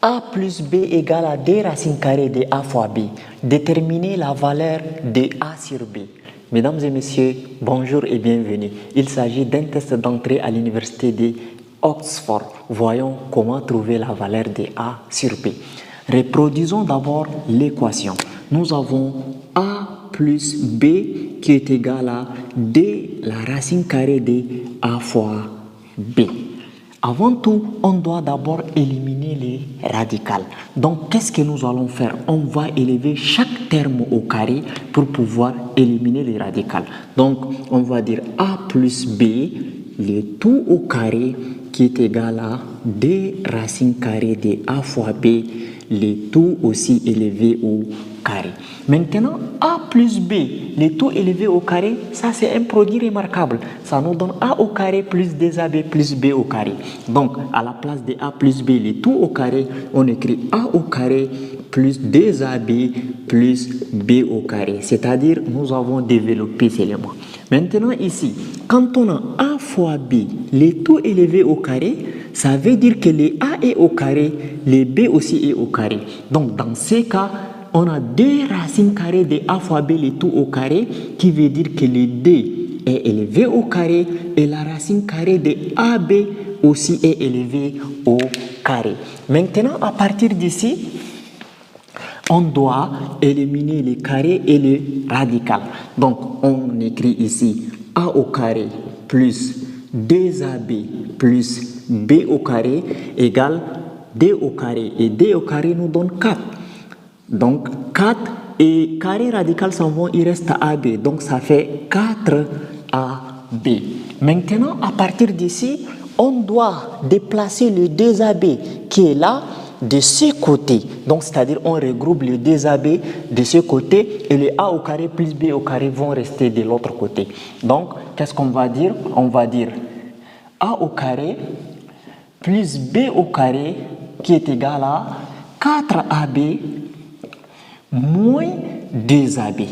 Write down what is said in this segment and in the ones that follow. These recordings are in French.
A plus B égale à 2 racines carrées de A fois B. Déterminez la valeur de A sur B. Mesdames et messieurs, bonjour et bienvenue. Il s'agit d'un test d'entrée à l'université de Oxford. Voyons comment trouver la valeur de A sur B. Reproduisons d'abord l'équation. Nous avons A plus B qui est égal à 2 la racine carrée de A fois B. Avant tout, on doit d'abord éliminer les radicales. Donc, qu'est-ce que nous allons faire? On va élever chaque terme au carré pour pouvoir éliminer les radicales. Donc, on va dire A plus B, le tout au carré qui est égal à 2 racines carrées de A fois B, le tout aussi élevé au carré. Maintenant, A plus B, le tout élevé au carré, ça c'est un produit remarquable. Ça nous donne A au carré plus 2AB plus B au carré. Donc, à la place de A plus B, le tout au carré, on écrit A au carré plus 2AB plus B au carré. C'est-à-dire, nous avons développé ces éléments. Maintenant, ici, quand on a A fois B, le tout élevé au carré, ça veut dire que le A est au carré, le B aussi est au carré. Donc, dans ces cas, on a 2 racines carrées de A fois B, le tout au carré, qui veut dire que le D est élevé au carré et la racine carrée de AB aussi est élevée au carré. Maintenant, à partir d'ici, on doit éliminer les carrés et les radicales. Donc, on écrit ici A au carré plus 2AB plus B au carré égale D au carré. Et D au carré nous donne 4. Donc, 4 et carré radical s'en vont, il reste AB. Donc, ça fait 4AB. Maintenant, à partir d'ici, on doit déplacer le 2AB qui est là de ce côté. Donc, c'est-à-dire, on regroupe le 2AB de ce côté et le A au carré plus B au carré vont rester de l'autre côté. Donc, qu'est-ce qu'on va dire? On va dire A au carré plus B au carré qui est égal à 4AB moins 2AB.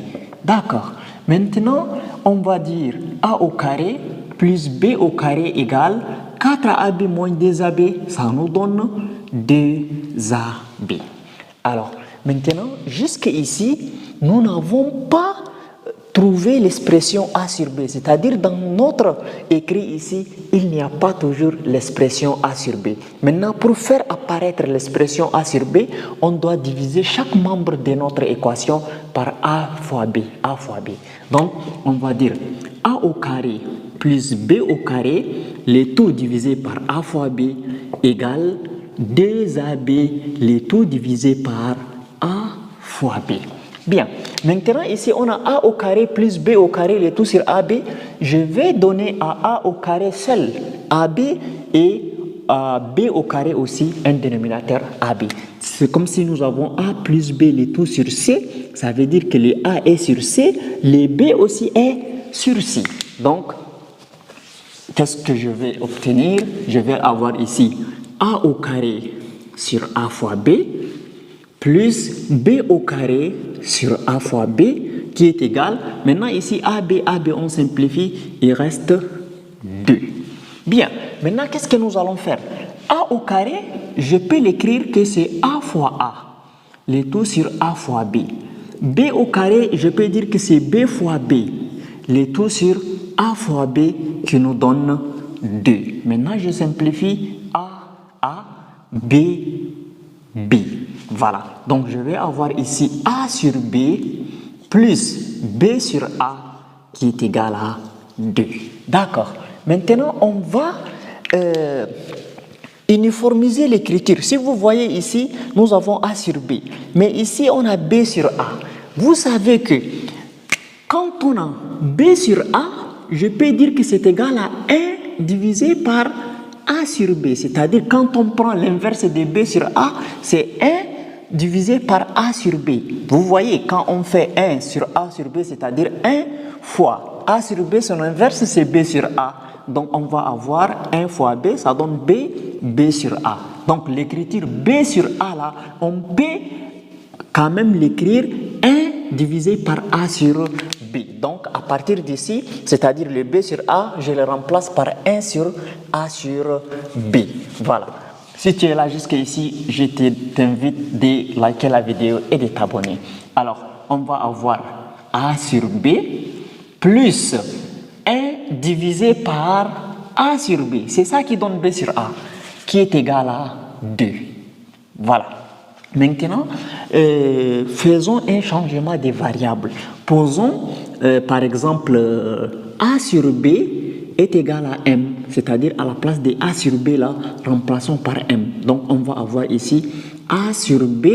D'accord. Maintenant, on va dire A au carré plus B au carré égale 4AB moins 2AB. Ça nous donne 2AB. Alors, maintenant, jusqu'ici, nous n'avons pas trouvé l'expression A sur B. C'est-à-dire, dans notre écrit ici, il n'y a pas toujours l'expression A sur B. Maintenant, pour faire apparaître l'expression A sur B, on doit diviser chaque membre de notre équation par A fois B. A fois B. Donc, on va dire A au carré plus B au carré, le tout divisé par A fois B égale 2AB, le tout divisé par A fois B. Bien, maintenant ici on a A au carré plus B au carré, le tout sur AB. Je vais donner à A au carré seul AB et à B au carré aussi un dénominateur AB. C'est comme si nous avons A plus B, le tout sur C. Ça veut dire que le A est sur C, le B aussi est sur C. Donc, qu'est-ce que je vais obtenir? Je vais avoir ici A au carré sur A fois B plus B au carré sur A fois B qui est égal. Maintenant ici AB on simplifie, il reste 2. Bien, maintenant qu'est-ce que nous allons faire? A au carré, je peux l'écrire que c'est A fois A, le tout sur A fois B. B au carré, je peux dire que c'est B fois B, le tout sur A fois B qui nous donne 2. Maintenant je simplifie A, B, B. Voilà, donc je vais avoir ici A sur B plus B sur A qui est égal à 2. D'accord, maintenant on va uniformiser l'écriture. Si vous voyez ici, nous avons A sur B, mais ici on a B sur A. Vous savez que quand on a B sur A, je peux dire que c'est égal à 1 divisé par A sur B, c'est-à-dire quand on prend l'inverse de B sur A, c'est 1 divisé par A sur B. Vous voyez, quand on fait 1 sur A sur B, c'est-à-dire 1 fois A sur B, son inverse c'est B sur A. Donc on va avoir 1 fois B, ça donne B, B sur A. Donc l'écriture B sur A là, on peut quand même l'écrire 1 divisé par A sur B. Donc à partir d'ici, c'est-à-dire le B sur A, je le remplace par 1 sur A sur B. Voilà. Si tu es là jusqu'ici, je t'invite de liker la vidéo et de t'abonner. Alors, on va avoir A sur B plus 1 divisé par A sur B. C'est ça qui donne B sur A, qui est égal à 2. Voilà. Maintenant, faisons un changement des variables. Posons, par exemple, A sur B est égal à M, c'est-à-dire à la place de A sur B, là, remplaçons par M. Donc, on va avoir ici A sur B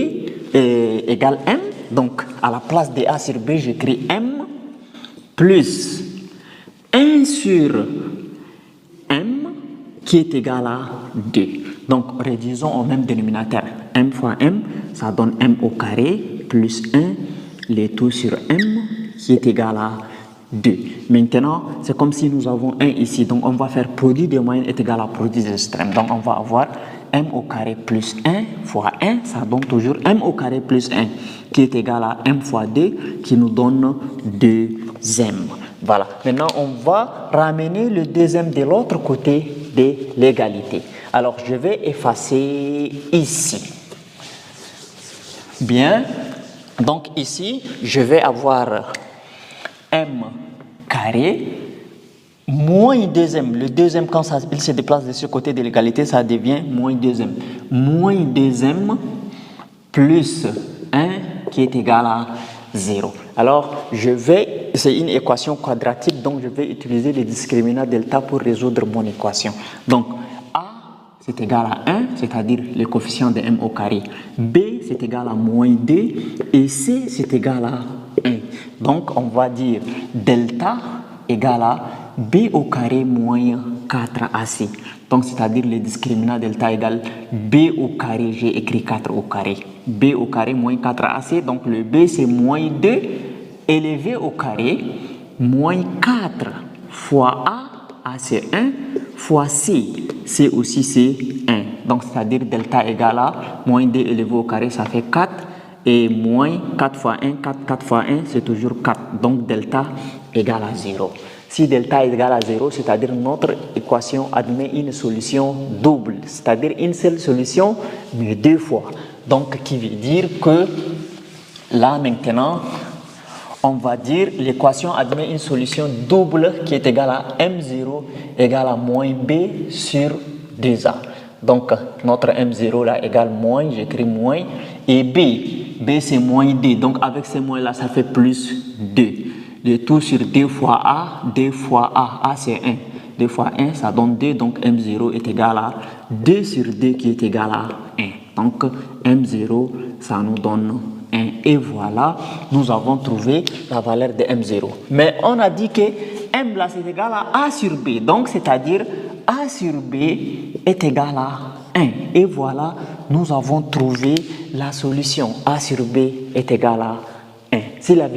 égale M. Donc, à la place de A sur B, j'écris M plus 1 sur M qui est égal à 2. Donc, réduisons au même dénominateur. M fois M, ça donne M au carré plus 1, le tout sur M qui est égal à 2. Maintenant, c'est comme si nous avons 1 ici. Donc, on va faire produit des moyennes est égal à produit des extrêmes. Donc, on va avoir M au carré plus 1 fois 1, ça donne toujours M au carré plus 1 qui est égal à M fois 2 qui nous donne 2M. Voilà. Maintenant, on va ramener le 2M de l'autre côté de l'égalité. Alors, je vais effacer ici. Bien. Donc, ici, je vais avoir M carré moins 2M. Le 2M, quand il se déplace de ce côté de l'égalité, ça devient moins 2M. Moins 2M plus 1 qui est égal à 0. Alors, c'est une équation quadratique, donc je vais utiliser le discriminant delta pour résoudre mon équation. Donc, A, c'est égal à 1, c'est-à-dire le coefficient de M au carré. B, c'est égal à moins 2. Et C, c'est égal à 1. Donc, on va dire delta égale à B au carré moins 4AC. Donc, c'est-à-dire le discriminant delta égale B au carré, j'ai écrit 4 au carré. B au carré moins 4AC, donc le B c'est moins 2 élevé au carré, moins 4 fois A c'est 1, fois C, C aussi c'est 1. Donc, c'est-à-dire delta égale à moins 2 élevé au carré, ça fait 4. Et moins 4 fois 1, 4 fois 1, c'est toujours 4. Donc, delta égale à 0. Si delta est égal à 0, c'est-à-dire notre équation admet une solution double, c'est-à-dire une seule solution, mais deux fois. Donc, qui veut dire que là, maintenant, on va dire l'équation admet une solution double qui est égale à M0 égale à moins B sur 2A. Donc, notre M0 là égale moins, j'écris moins, et B c'est moins 2. Donc, avec ces moins là, ça fait plus 2. Le tout sur 2 fois A, 2 fois A. A c'est 1. 2 fois 1, ça donne 2. Donc, M0 est égal à 2 sur 2 qui est égal à 1. Donc, M0, ça nous donne 1. Et voilà, nous avons trouvé la valeur de M0. Mais on a dit que M là, c'est égal à A sur B. Donc, c'est-à-dire A sur B est égal à 1. Et voilà, nous avons trouvé la solution. A sur B est égal à 1. Si la